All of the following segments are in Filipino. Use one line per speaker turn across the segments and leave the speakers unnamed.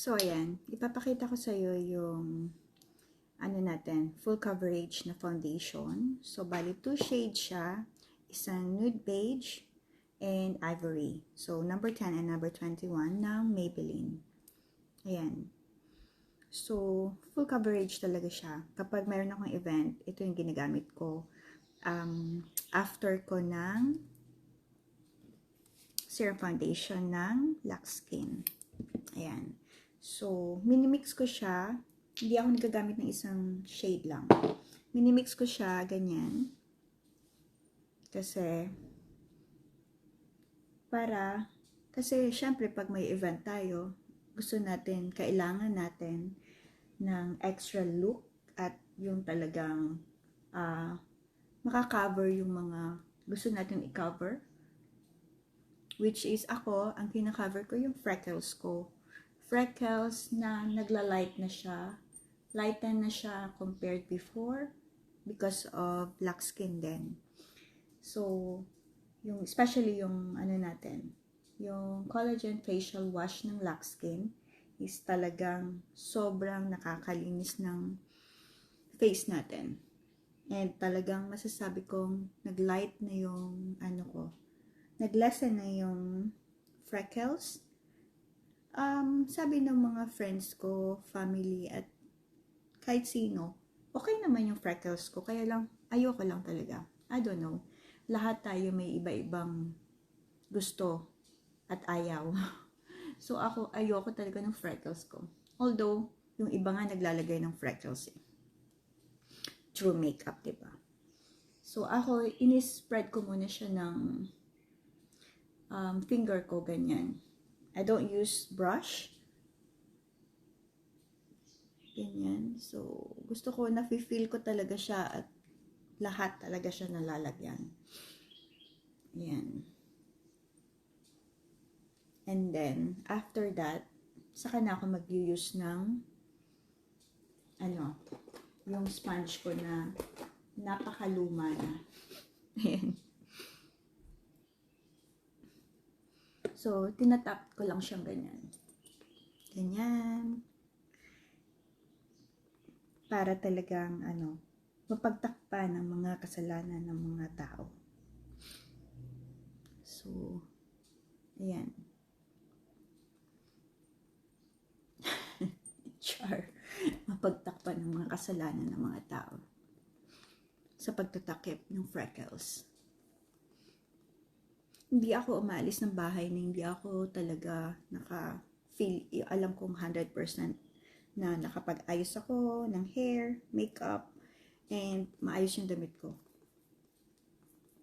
So, ayan. Ipapakita ko sa iyo yung full coverage na foundation. So, bali 2 shades siya. Isang nude beige and ivory. So, number 10 and number 21 ng Maybelline. Ayan. So, full coverage talaga siya. Kapag mayroon akong event, ito yung ginagamit ko. After ko ng serum foundation ng Lux Skin. Ayan. So, minimix ko siya. Hindi ako nagagamit ng isang shade lang. Minimix ko siya, ganyan. Kasi, syempre, pag may event tayo, kailangan natin ng extra look at yung talagang makakover yung mga gusto natin i-cover. Which is ako, ang kina-cover ko yung freckles ko. Freckles na nagla-light na siya. Lighten na siya compared before because of Lux Skin din. So, especially yung yung collagen facial wash ng Lux Skin is talagang sobrang nakakalinis ng face natin. And talagang masasabi kong nag-light na yung nag-lessen na yung freckles. Sabi ng mga friends ko, family, at kahit sino, okay naman yung freckles ko. Kaya lang, ayoko lang talaga. I don't know. Lahat tayo may iba-ibang gusto at ayaw. So ako, ayoko talaga ng freckles ko. Although, yung iba nga naglalagay ng freckles through makeup, diba? So ako, inispread ko muna siya ng finger ko, ganyan. I don't use brush. Ganyan. So, gusto ko, nafe-feel ko talaga siya at lahat talaga siya nalalagyan. Ayan. And then, after that, saka na ako mag-use ng yung sponge ko na napakaluma na. Ayan. So, tinatap ko lang siyang ganyan. Ganyan. Para talagang, mapagtakpan ng mga kasalanan ng mga tao. So, ayan. Char. Mapagtakpan ng mga kasalanan ng mga tao. Sa pagtatakip ng freckles. Hindi ako umalis ng bahay na hindi ako talaga naka-feel, alam kong 100% na nakapag-ayos ako ng hair, makeup, and maayos yung damit ko.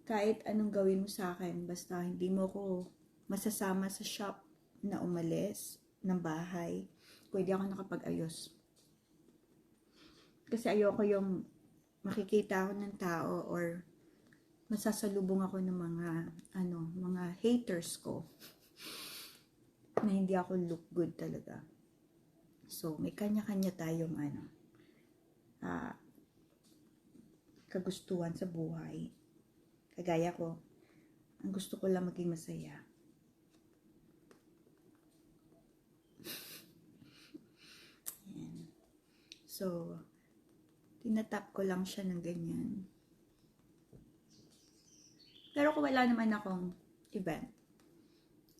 Kahit anong gawin mo sa akin, basta hindi mo ko masasama sa shop na umalis ng bahay, pwede ako nakapag-ayos. Kasi ayoko yung makikita ako ng tao or masasalubong ako ng mga haters ko na hindi ako look good talaga. So, may kanya-kanya tayong kagustuhan sa buhay. Kagaya ko, ang gusto ko lang maging masaya. Ayan. So, tinatap ko lang siya ng ganyan. Pero kung wala naman akong event,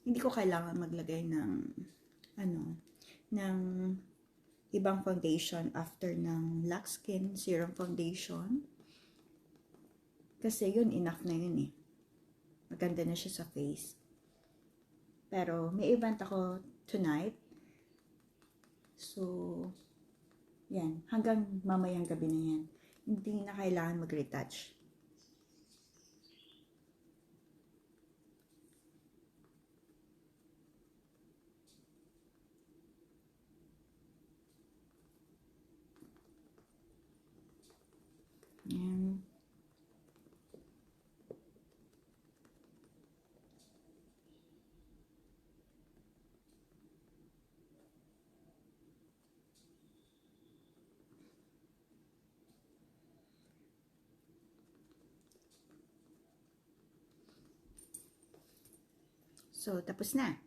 hindi ko kailangan maglagay ng ibang foundation after ng Lux Skin Serum Foundation. Kasi yun, enough na yun eh. Maganda na siya sa face. Pero may event ako tonight. So, yan. Hanggang mamayang gabi na yan. Hindi na kailangan mag-retouch. Yan. So, tapos na.